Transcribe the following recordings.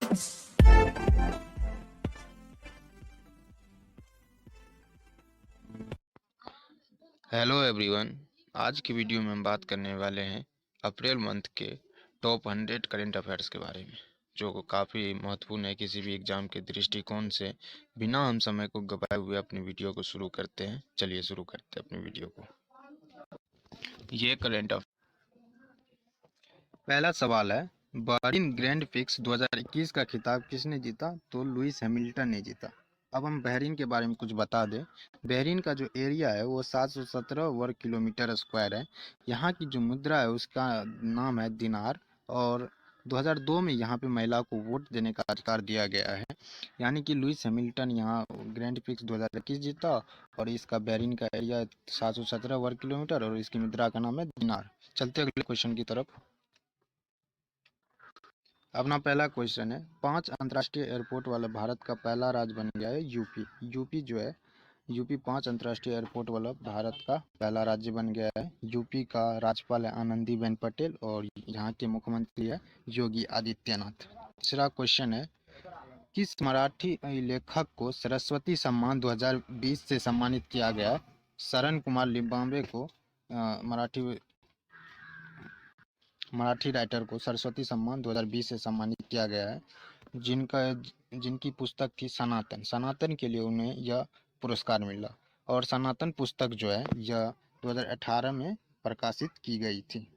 Hello everyone. आज की video में हम बात करने वाले हैं अप्रैल मंथ के टॉप 100 करेंट अफेयर्स के बारे में, जो काफ़ी महत्वपूर्ण है किसी भी एग्जाम के दृष्टिकोण से। बिना हम समय को गवाए हुए अपनी वीडियो को शुरू करते हैं। चलिए शुरू करते हैं अपनी वीडियो को। ये करेंट अफेयर, पहला सवाल है, बर्लिन ग्रैंड प्रिक्स 2021 का खिताब किसने जीता? तो लुइस हैमिल्टन ने जीता। अब हम बहरीन के बारे में कुछ बता दें। बहरीन का जो एरिया है वो 717 वर्ग किलोमीटर स्क्वायर है। यहाँ की जो मुद्रा है उसका नाम है दिनार, और 2002 में यहाँ पे महिला को वोट देने का अधिकार दिया गया है। यानी कि लुइस हैमिल्टन यहाँ ग्रैंड प्रिक्स 2021 जीता, और इसका बहरीन का एरिया 717 वर्ग किलोमीटर, और इसकी मुद्रा का नाम है दिनार। चलते अगले क्वेश्चन की तरफ। अपना पहला क्वेश्चन है, 5 अंतर्राष्ट्रीय एयरपोर्ट वाला भारत का पहला राज्य बन गया है यूपी। यूपी जो है, यूपी 5 अंतर्राष्ट्रीय एयरपोर्ट वाला भारत का पहला राज्य बन गया है। यूपी का राज्यपाल है आनंदीबेन पटेल, और यहाँ के मुख्यमंत्री है योगी आदित्यनाथ। तीसरा क्वेश्चन है, किस मराठी लेखक को सरस्वती सम्मान 2020 से सम्मानित किया गया? शरण कुमार लिम्बांबे को मराठी राइटर को सरस्वती सम्मान 2020 से सम्मानित किया गया है, जिनकी पुस्तक थी सनातन। सनातन के लिए उन्हें यह पुरस्कार मिला, और सनातन पुस्तक जो है यह 2018 में प्रकाशित की गई थी।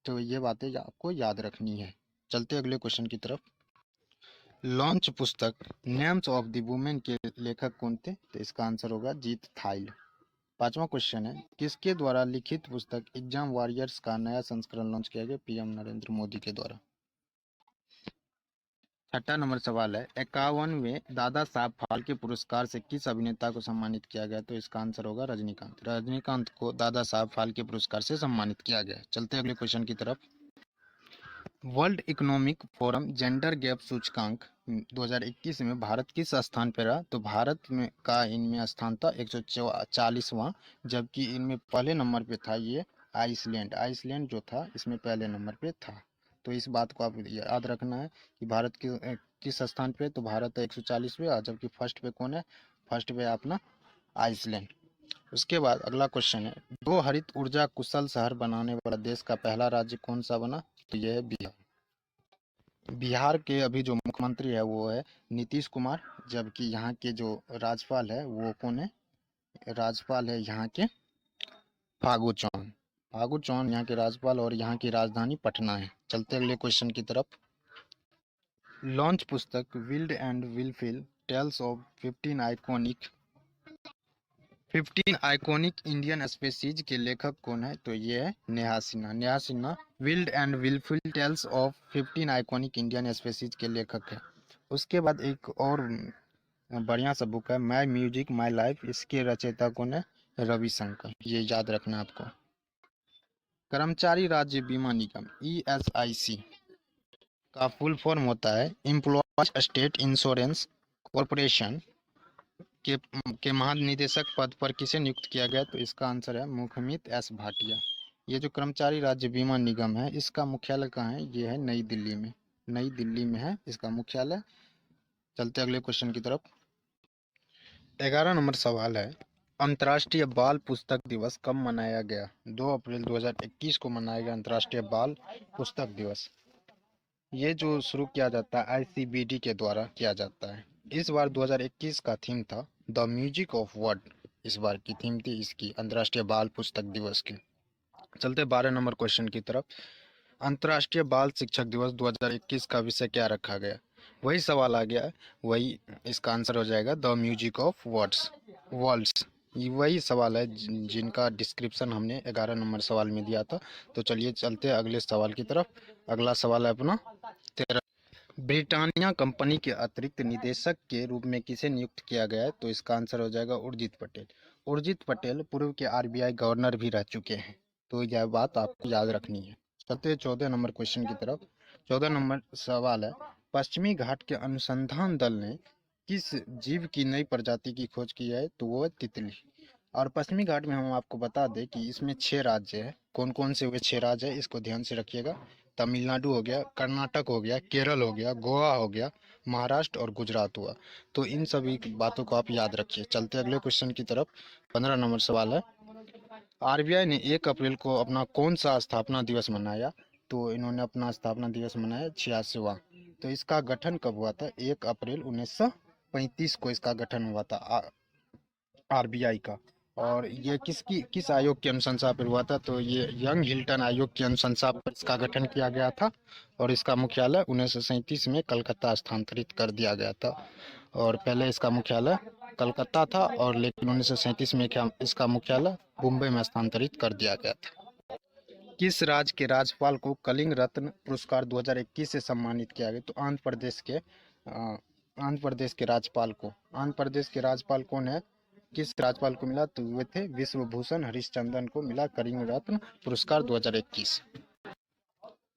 तो ये बातें आपको याद रखनी है। चलते अगले क्वेश्चन की तरफ। लॉन्च पुस्तक नेम्स ऑफ द वुमेन के लेखक कौन थे? तो इसका आंसर होगा जीत थाइल। पांचवा क्वेश्चन है, किसके द्वारा लिखित पुस्तक एग्जाम वॉरियर्स का नया संस्करण लॉन्च किया गया? पीएम नरेंद्र मोदी के द्वारा। छठा नंबर सवाल है, 51वें दादा साहब फाल्के पुरस्कार से किस अभिनेता को सम्मानित किया गया? तो इसका आंसर होगा रजनीकांत। रजनीकांत को दादा साहब फाल्के पुरस्कार से सम्मानित किया गया। चलते अगले क्वेश्चन की तरफ। World economic forum gender gap सूचकांक 2021 में भारत किस स्थान पर रहा? तो भारत में का इनमें स्थान था 140वां, जबकि इनमें पहले नंबर पे था ये आइसलैंड। आइसलैंड जो था इसमें पहले नंबर पे था। तो इस बात को आप याद रखना है कि भारत किस स्थान पे। तो भारत है 140वें, जबकि फर्स्ट पे कौन है? फर्स्ट पे अपना आइसलैंड। उसके बाद अगला क्वेश्चन है, 2 हरित ऊर्जा कुशल शहर बनाने वाला देश का पहला राज्य कौन सा बना? तो यह है बिहार। बिहार के अभी जो मुख्यमंत्री है वो है नीतीश कुमार, जबकि यहाँ के जो राज्यपाल है वो कौन है? राज्यपाल है यहाँ के फागू चौहान। फागू चौहान यहाँ के राज्यपाल, और यहाँ की राजधानी पटना है। चलते अगले क्वेश्चन की तरफ। लॉन्च पुस्तक wild and wilful tales of 15 iconic Indian species के लेखक कौन है? तो ये है Neha Sinha. Neha Sinha wild and wilful tales of 15 iconic Indian species के लेखक है। उसके बाद एक और बढ़िया सा बुक है माई म्यूजिक माई लाइफ, इसके रचयिता कौन है? रविशंकर। ये याद रखना आपको। कर्मचारी राज्य बीमा निगम ESIC का फुल फॉर्म होता है एम्प्लॉयज स्टेट इंश्योरेंस कॉरपोरेशन। के महानिदेशक पद पर किसे नियुक्त किया गया? तो इसका आंसर है मुखमित S भाटिया। ये जो कर्मचारी राज्य बीमा निगम है इसका मुख्यालय कहाँ है? ये है नई दिल्ली में। नई दिल्ली में है इसका मुख्यालय। चलते अगले क्वेश्चन की तरफ। 11 नंबर सवाल है, अंतर्राष्ट्रीय बाल पुस्तक दिवस कब मनाया गया? 2 अप्रैल 2021 को मनाया गया अंतर्राष्ट्रीय बाल पुस्तक दिवस। ये जो शुरू किया जाता है ICBD के द्वारा किया जाता है। इस बार 2021 का थीम था द म्यूजिक ऑफ वर्ड। इस बार की थीम थी इसकी अंतर्राष्ट्रीय बाल पुस्तक दिवस की। चलते 12 नंबर क्वेश्चन की तरफ। अंतर्राष्ट्रीय बाल शिक्षक दिवस 2021 का विषय क्या रखा गया? वही सवाल आ गया, वही इसका आंसर हो जाएगा द म्यूजिक ऑफ वर्ड्स। ये वही सवाल है जिनका डिस्क्रिप्शन हमने 11 नंबर सवाल में दिया था। तो चलिए चलते अगले सवाल की तरफ। अगला सवाल है अपना 13। ब्रिटानिया कंपनी के अतिरिक्त निदेशक के रूप में किसे नियुक्त किया गया है? तो इसका आंसर हो जाएगा उर्जित पटेल। उर्जित पटेल पूर्व के RBI गवर्नर भी रह चुके हैं। तो यह बात आपको याद रखनी है। चलते हैं 14 नंबर क्वेश्चन की तरफ। 14 नंबर सवाल है, पश्चिमी घाट के अनुसंधान दल ने किस जीव की नई प्रजाति की खोज की है? तो वो है तितली। और पश्चिमी घाट में हम आपको बता दें कि इसमें 6 राज्य है। कौन कौन से वे 6 राज्य है इसको ध्यान से रखिएगा। तमिलनाडु हो गया, कर्नाटक हो गया, केरल हो गया, गोवा हो गया, महाराष्ट्र और गुजरात हुआ। तो इन सभी बातों को आप याद रखिए। चलते अगले क्वेश्चन की तरफ। 15 नंबर सवाल है, आरबीआई ने 1 अप्रैल को अपना कौन सा स्थापना दिवस मनाया? तो इन्होंने अपना स्थापना दिवस मनाया 86वां। तो इसका गठन कब हुआ था? 1 अप्रैल 1935 को इसका गठन हुआ था आरबीआई का। और ये किस आयोग की अनुशंसा पर हुआ था? तो ये यंग हिल्टन आयोग की अनुशंसा पर इसका गठन किया गया था। और इसका मुख्यालय 1937 में कलकत्ता स्थानांतरित कर दिया गया था। और पहले इसका मुख्यालय कलकत्ता था, और लेकिन 1937 में इसका मुख्यालय मुंबई में स्थानांतरित कर दिया गया था। किस राज्य के राज्यपाल को कलिंग रत्न पुरस्कार 2021 से सम्मानित किया गया? तो आंध्र प्रदेश के राज्यपाल को, आंध्र प्रदेश के राज्यपाल कौन है? किस राज्यपाल को मिला? तो वे थे विश्वभूषण हरिश्चंद्रन को मिला कलिंग रत्न पुरस्कार 2021।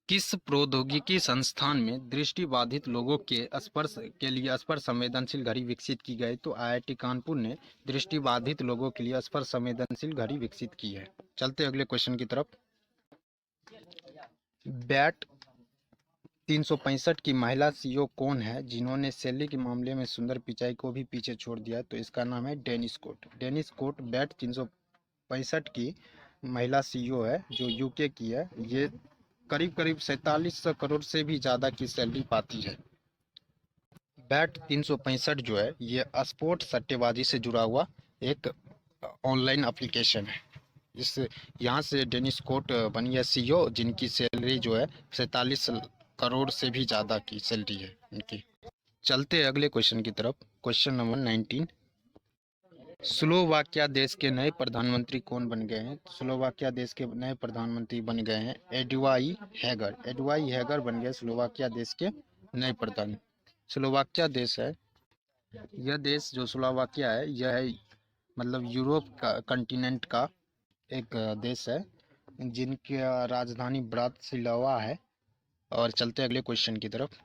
किस प्रौद्योगिकी संस्थान में दृष्टिबाधित लोगों के स्पर्श के लिए स्पर्श संवेदनशील घड़ी विकसित की गई? तो आईआईटी कानपुर ने दृष्टिबाधित लोगों के लिए स्पर्श संवेदनशील घड़ी विकसित की है। चलते अगले क्वेश्चन की तरफ। बैट 365 की महिला सीईओ कौन है जिन्होंने शैली के मामले में सुंदर पिचाई को भी पीछे छोड़ दिया? तो इसका नाम है Denise Coates. Denise Coates bet 365 की महिला सीईओ है, जो यूके की है। ये करीब करीब 4700 करोड़ से भी ज़्यादा की सैलरी पाती है। बैट 365 जो है ये स्पोर्ट्स सट्टेबाजी से जुड़ा हुआ एक ऑनलाइन एप्लीकेशन है। इस यहाँ से डेनिस कोट बनी है सीईओ, जिनकी सैलरी जो है 47 करोड़ से भी ज़्यादा की सैलरी है इनकी। चलते हैं अगले क्वेश्चन की तरफ। क्वेश्चन नंबर 19, स्लोवाकिया देश के नए प्रधानमंत्री कौन बन गए हैं? स्लोवाकिया देश के नए प्रधानमंत्री बन गए हैं एडवाई हैगर। एडवाई हैगर बन गए स्लोवाकिया देश के नए प्रधान। स्लोवाकिया देश है, यह देश जो स्लोवाकिया है यह है मतलब यूरोप का कंटिनेंट का एक देश है, जिनकी राजधानी ब्रातिस्लावा है। और चलते अगले क्वेश्चन की तरफ।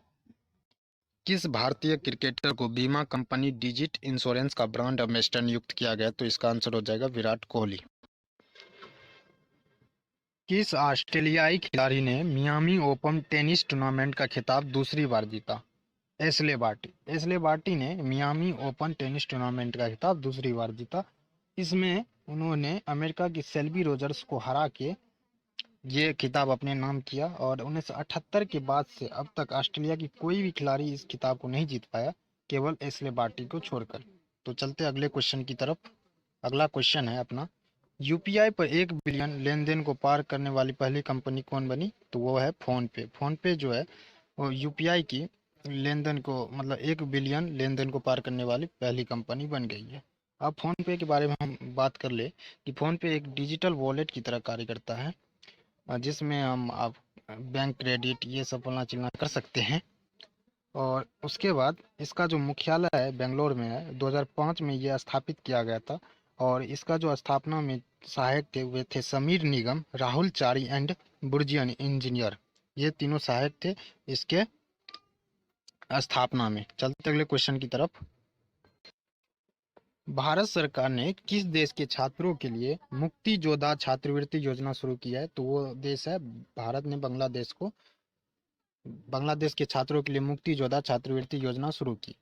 किस भारतीय क्रिकेटर को बीमा कंपनी डिजिट इंश्योरेंस का ब्रांड एम्बेसडर नियुक्त किया गया? तो इसका आंसर हो जाएगा विराट कोहली। किस ऑस्ट्रेलियाई खिलाड़ी ने मियामी ओपन टेनिस टूर्नामेंट का खिताब दूसरी बार जीता? Ashleigh Barty. एशले बार्टी ने मियामी ओपन टेनिस टूर्नामेंट का खिताब दूसरी बार जीता। इसमें उन्होंने अमेरिका की सेल्बी रोजर्स को हरा के ये खिताब अपने नाम किया। और 1978 के बाद से अब तक ऑस्ट्रेलिया की कोई भी खिलाड़ी इस खिताब को नहीं जीत पाया, केवल एशले बार्टी को छोड़कर। तो चलते अगले क्वेश्चन की तरफ। अगला क्वेश्चन है अपना, यूपीआई पर 1 बिलियन लेन देन को पार करने वाली पहली कंपनी कौन बनी? तो वो है फोन पे। फोन पे जो है वो यूपीआई की लेन देन को मतलब 1 बिलियन लेन देन को पार करने वाली पहली कंपनी बन गई है। अब फोन पे के बारे में हम बात कर ले कि फोन पे एक डिजिटल वॉलेट की तरह कार्य करता है, जिसमें हम आप बैंक क्रेडिट ये सब फलना चिलना कर सकते हैं। और उसके बाद इसका जो मुख्यालय है बेंगलोर में है। 2005 में यह स्थापित किया गया था। और इसका जो स्थापना में सहायक थे वे थे समीर निगम, राहुल चारी एंड बुर्जियन इंजीनियर। ये तीनों सहायक थे इसके स्थापना में। चलते अगले क्वेश्चन की तरफ। भारत सरकार ने किस देश के छात्रों के लिए मुक्ति जोधा छात्रवृत्ति योजना शुरू की है? तो वो देश है भारत ने बांग्लादेश के छात्रों के लिए मुक्ति जोधा छात्रवृत्ति योजना शुरू की।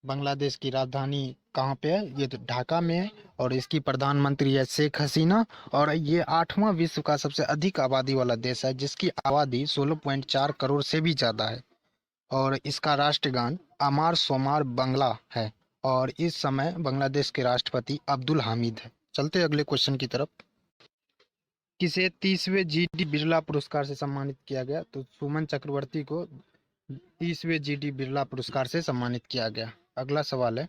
बांग्लादेश की राजधानी कहाँ पे है? ये तो ढाका में है। और इसकी प्रधानमंत्री है शेख हसीना। और ये 8वां विश्व का सबसे अधिक आबादी वाला देश है, जिसकी आबादी 16.4 करोड़ से भी ज़्यादा है। और इसका राष्ट्रगान अमार सोमार बांग्ला है। और इस समय बांग्लादेश के राष्ट्रपति अब्दुल हामिद है। चलते अगले क्वेश्चन की तरफ। किसे 30वें जीडी बिरला पुरस्कार से सम्मानित किया गया? तो सुमन चक्रवर्ती को 30वें जीडी बिरला पुरस्कार से सम्मानित किया गया। अगला सवाल है,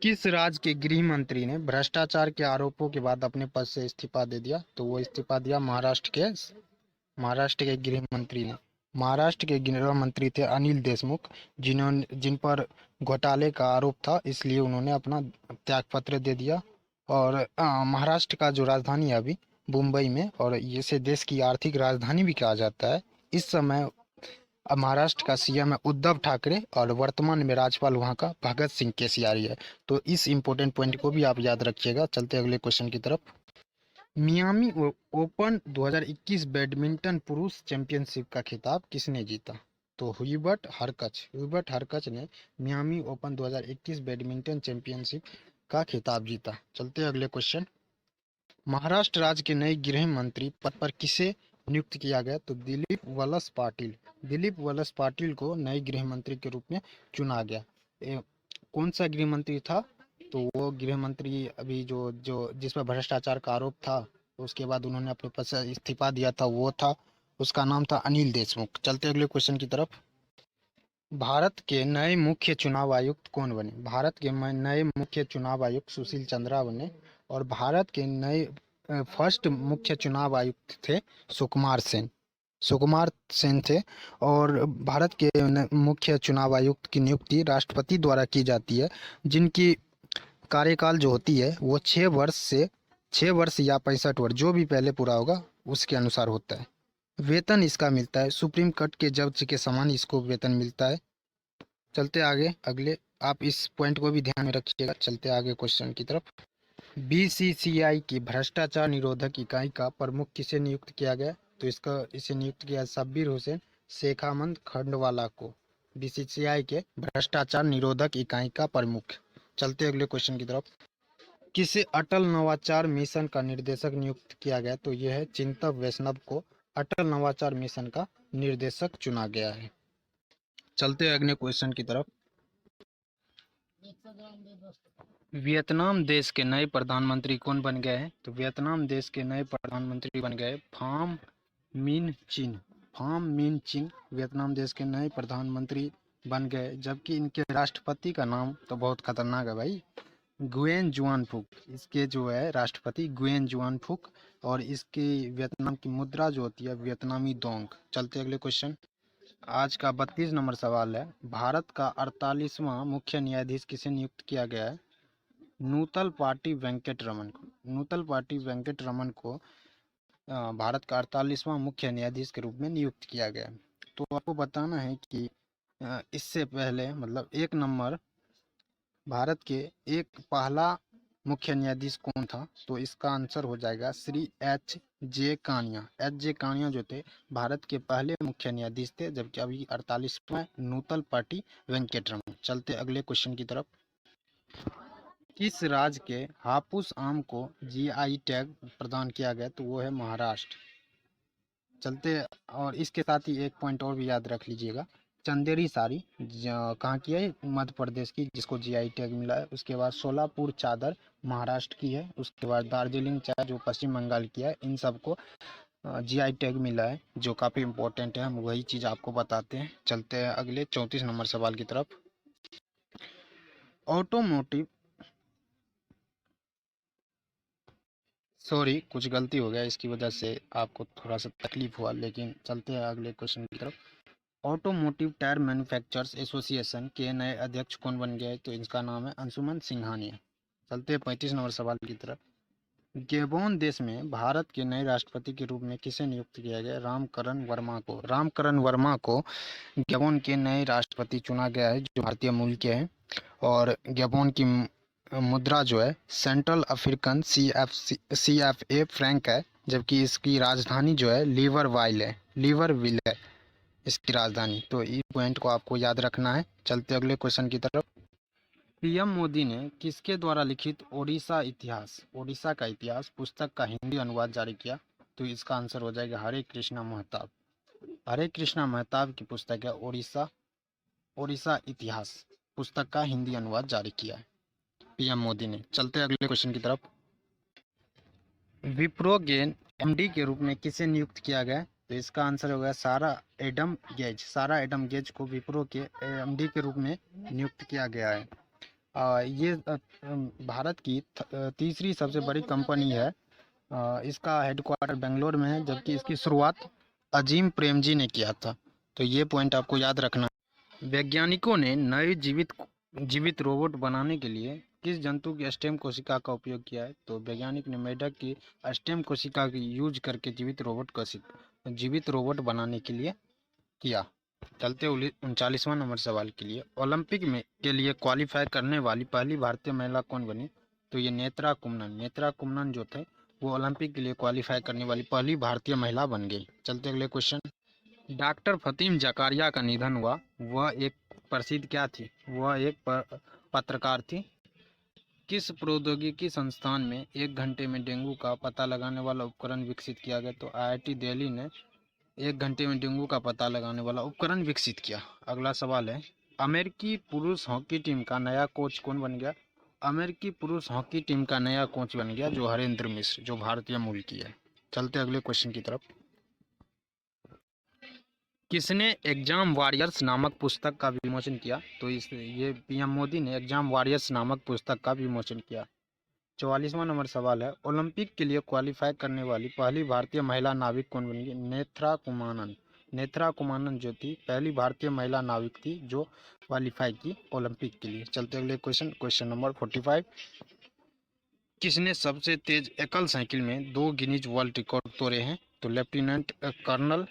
किस राज्य के गृह मंत्री ने भ्रष्टाचार के आरोपों के बाद अपने पद से इस्तीफा दे दिया? तो वो इस्तीफा दिया महाराष्ट्र के गृह मंत्री ने। महाराष्ट्र के गृह मंत्री थे अनिल देशमुख, जिन पर घोटाले का आरोप था, इसलिए उन्होंने अपना त्यागपत्र दे दिया। और महाराष्ट्र का जो राजधानी है अभी मुंबई में, और इसे देश की आर्थिक राजधानी भी कहा जाता है। इस समय महाराष्ट्र का सीएम है उद्धव ठाकरे, और वर्तमान में राज्यपाल वहाँ का भगत सिंह केसरिया है। तो इस इम्पोर्टेंट पॉइंट को भी आप याद रखिएगा। चलते अगले क्वेश्चन की तरफ। मियामी ओपन 2021 बैडमिंटन पुरुष चैंपियनशिप का खिताब किसने जीता? तो हुइबर्ट हरकच ने मियामी ओपन 2021 बैडमिंटन चैंपियनशिप का खिताब जीता। चलते हैं अगले क्वेश्चन। महाराष्ट्र राज्य के नए गृह मंत्री पद पर किसे नियुक्त किया गया? तो दिलीप वलस पाटिल को नए गृह मंत्री के रूप में चुना गया। कौन सा गृह मंत्री था? तो वो गृह मंत्री अभी जो जो जिस पर भ्रष्टाचार का आरोप था, उसके बाद उन्होंने अपने पद से इस्तीफा दिया था, वो था, उसका नाम था अनिल देशमुख। चलते अगले क्वेश्चन की तरफ। भारत के नए मुख्य चुनाव आयुक्त कौन बने? भारत के नए मुख्य चुनाव आयुक्त सुशील चंद्रा बने। और भारत के नए फर्स्ट मुख्य चुनाव आयुक्त थे सुकुमार सेन थे। और भारत के मुख्य चुनाव आयुक्त की नियुक्ति राष्ट्रपति द्वारा की जाती है, जिनकी कार्यकाल जो होती है वो 6 वर्ष या 65 वर्ष, जो भी पहले पूरा होगा उसके अनुसार होता है। वेतन इसका मिलता है सुप्रीम कोर्ट के जज के समान इसको वेतन मिलता है। चलते आगे अगले, आप इस पॉइंट को भी ध्यान में रखिएगा। चलते आगे क्वेश्चन की तरफ। बीसीसीआई की भ्रष्टाचार निरोधक इकाई का प्रमुख किसे नियुक्त किया गया? तो इसे नियुक्त किया शब्बीर हुसैन शेखावत खंडवाला को बीसीसीआई के भ्रष्टाचार निरोधक इकाई का प्रमुख। चलते अगले क्वेश्चन की तरफ। किसे अटल नवाचार मिशन का निर्देशक नियुक्त किया गया? तो यह है चिंतक वैष्णव को अटल नवाचार मिशन का निर्देशक चुना गया है। चलते अगले क्वेश्चन की तरफ। वियतनाम देश के नए प्रधानमंत्री कौन बन गए हैं? तो वियतनाम देश के नए प्रधानमंत्री बन गए फाम मिन चिन वियतनाम देश के नए प्रधानमंत्री बन गए, जबकि इनके राष्ट्रपति का नाम तो बहुत खतरनाक है भाई, गुयेन जुआन फुक। इसके जो है राष्ट्रपति गुयेन जुआन फुक, और इसकी वियतनाम की मुद्रा जो होती है वियतनामी दोंग। चलते अगले क्वेश्चन। आज का 32 नंबर सवाल है, भारत का 48वां मुख्य न्यायाधीश किसे नियुक्त किया गया है? नूतल पार्टी वेंकट रमन को भारत का 48वां मुख्य न्यायाधीश के रूप में नियुक्त किया गया है। तो आपको बताना है कि इससे पहले मतलब 1 नंबर भारत के एक पहला मुख्य न्यायाधीश कौन था? तो इसका आंसर हो जाएगा श्री एच जे कानिया जो थे भारत के पहले मुख्य न्यायाधीश थे, जबकि अभी 48वां नूतल पार्टी वेंकटरमन। चलते अगले क्वेश्चन की तरफ। किस राज्य के हापुस आम को जीआई टैग प्रदान किया गया? तो वो है महाराष्ट्र। चलते, और इसके साथ ही एक पॉइंट और भी याद रख लीजिएगा, चंदेरी साड़ी कहाँ की है? मध्य प्रदेश की, जिसको जीआई टैग मिला है। उसके बाद सोलापुर चादर महाराष्ट्र की है। उसके बाद दार्जिलिंग चाय जो पश्चिम बंगाल की है। इन सबको जीआई टैग मिला है, जो काफ़ी इम्पोर्टेंट है, हम वही चीज़ आपको बताते हैं। चलते हैं अगले 34 नंबर सवाल की तरफ। ऑटोमोटिव सॉरी, कुछ गलती हो गया, इसकी वजह से आपको थोड़ा सा तकलीफ हुआ, लेकिन चलते हैं अगले क्वेश्चन की तरफ। ऑटोमोटिव टायर मैन्युफैक्चरर्स एसोसिएशन के नए अध्यक्ष कौन बन गए? तो इसका नाम है अंशुमन सिंघानिया। चलते हैं 35 नंबर सवाल की तरफ। गैबोन देश में भारत के नए राष्ट्रपति के रूप में किसे नियुक्त किया गया? रामकरण वर्मा को गैबोन के नए राष्ट्रपति चुना गया है, जो भारतीय मूल के हैं। और गैबोन की मुद्रा जो है सेंट्रल अफ्रीकन CFA फ्रैंक है, जबकि इसकी राजधानी जो है लीवरविल है इसकी राजधानी। तो इस पॉइंट को आपको याद रखना है। चलते अगले क्वेश्चन की तरफ। पीएम मोदी ने किसके द्वारा लिखित ओडिशा का इतिहास पुस्तक का हिंदी अनुवाद जारी किया? तो इसका आंसर हो जाएगा हरे कृष्णा महताब की पुस्तक है ओडिशा इतिहास, पुस्तक का हिंदी अनुवाद जारी किया है पीएम मोदी ने। चलते अगले क्वेश्चन की तरफ। विप्रो के एमडी के रूप में किसे नियुक्त किया गया? तो इसका आंसर होगा सारा एडम गेज को विप्रो के एमडी के रूप में नियुक्त किया गया है। ये भारत की तीसरी सबसे बड़ी कंपनी है। इसका हेडक्वार्टर बेंगलोर में है, जबकि इसकी शुरुआत अजीम प्रेमजी ने किया था। तो ये पॉइंट आपको याद रखना है। वैज्ञानिकों ने नए जीवित रोबोट बनाने के लिए किस जंतु की स्टेम कोशिका का उपयोग किया है? तो वैज्ञानिक ने मेढक की स्टेम कोशिका की यूज करके जीवित रोबोट बनाने के लिए किया। चलते 39वां नंबर सवाल के लिए। ओलंपिक में के लिए क्वालिफाई करने वाली पहली भारतीय महिला कौन बनी? तो ये नेत्रा कुम्मन जो थे वो ओलंपिक के लिए क्वालिफाई करने वाली पहली भारतीय महिला बन गई। चलते अगले क्वेश्चन। डॉक्टर फतीम जकारिया का निधन हुआ। वह एक प्रसिद्ध क्या थी? वह एक पत्रकार थी। किस प्रौद्योगिकी संस्थान में 1 घंटे में डेंगू का पता लगाने वाला उपकरण विकसित किया गया? तो IIT दिल्ली ने 1 घंटे में डेंगू का पता लगाने वाला उपकरण विकसित किया। अगला सवाल है, अमेरिकी पुरुष हॉकी टीम का नया कोच कौन बन गया? अमेरिकी पुरुष हॉकी टीम का नया कोच बन गया जो हरेंद्र मिश्र, जो भारतीय मूल की है। चलते अगले क्वेश्चन की तरफ। किसने एग्जाम वॉरियर्स नामक पुस्तक का विमोचन किया? तो ये PM मोदी ने एग्जाम वॉरियर्स नामक पुस्तक का विमोचन किया। 44वां नंबर सवाल है, ओलंपिक के लिए क्वालिफाई करने वाली पहली भारतीय महिला नाविक कौन बनी? नेत्रा कुमानन। नेत्रा कुमानन जो थी पहली भारतीय महिला नाविक थी जो क्वालिफाई की ओलंपिक के लिए। चलते अगले क्वेश्चन, क्वेश्चन नंबर 45। किसने सबसे तेज एकल साइकिल में 2 गिनीज वर्ल्ड रिकॉर्ड तोड़े हैं? तो लेफ्टिनेंट कर्नल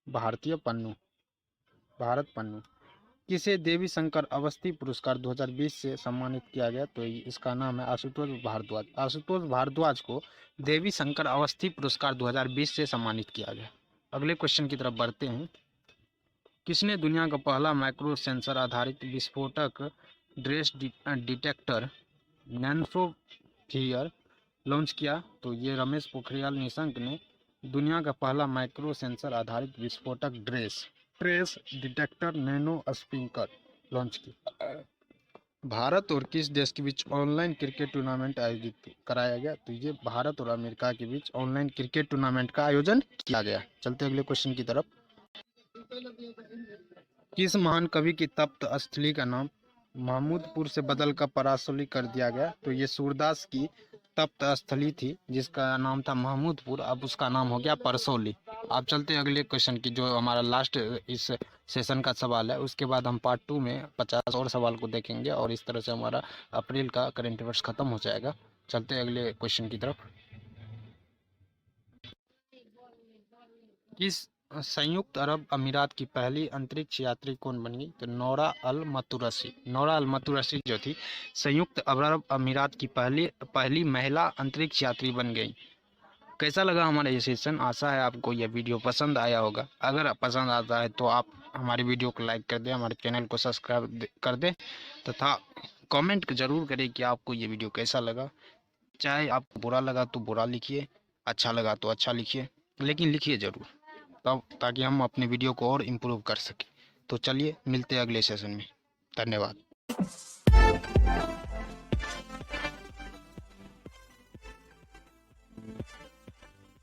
भारत पन्नू। किसे देवी शंकर अवस्थी पुरस्कार 2020 से सम्मानित किया गया? तो इसका नाम है आशुतोष भारद्वाज। आशुतोष भारद्वाज को देवी शंकर अवस्थी पुरस्कार 2020 से सम्मानित किया गया। अगले क्वेश्चन की तरफ बढ़ते हैं। किसने दुनिया का पहला माइक्रो सेंसर आधारित विस्फोटक ड्रेस डिटेक्टर नैनोस्फियर लॉन्च किया? तो ये रमेश पोखरियाल निशंक ने दुनिया का पहला माइक्रो सेंसर आधारित विस्फोटक trace detector nano sprinkler launch की। भारत और किस देश के बीच ऑनलाइन क्रिकेट टूर्नामेंट आयोजित कराया गया? तो ये भारत और अमेरिका के बीच ऑनलाइन क्रिकेट टूर्नामेंट का आयोजन किया गया। चलते अगले क्वेश्चन की तरफ। किस महान कवि की तप्त स्थली का नाम महमूदपुर से बदलकर परासौली कर दिया गया? तो ये सूरदास की तप्त स्थली थी जिसका नाम था महमूदपुर, अब उसका नाम हो गया परसौली। आप चलते अगले क्वेश्चन की, जो हमारा लास्ट इस सेशन का सवाल है। उसके बाद हम पार्ट 2 में 50 और सवाल को देखेंगे और इस तरह से हमारा अप्रैल का करंट अफेयर्स खत्म हो जाएगा। चलते अगले क्वेश्चन की तरफ। किस संयुक्त अरब अमीरात की पहली अंतरिक्ष यात्री कौन बनी? तो नौरा अल मतुरसी। नौरा अल मतुरसी जो थी संयुक्त अरब अमीरात की पहली महिला अंतरिक्ष यात्री बन गई। कैसा लगा हमारा ये सेशन? आशा है आपको यह वीडियो पसंद आया होगा। अगर पसंद आता है तो आप हमारी वीडियो को लाइक कर दें, हमारे चैनल को सब्सक्राइब कर दें तथा कमेंट जरूर करें कि आपको ये वीडियो कैसा लगा। चाहे आपको बुरा लगा तो बुरा लिखिए, अच्छा लगा तो अच्छा लिखिए, लेकिन लिखिए ज़रूर, तब ताकि हम अपने वीडियो को और इम्प्रूव कर सकें। तो चलिए मिलते हैं अगले सेशन में। धन्यवाद।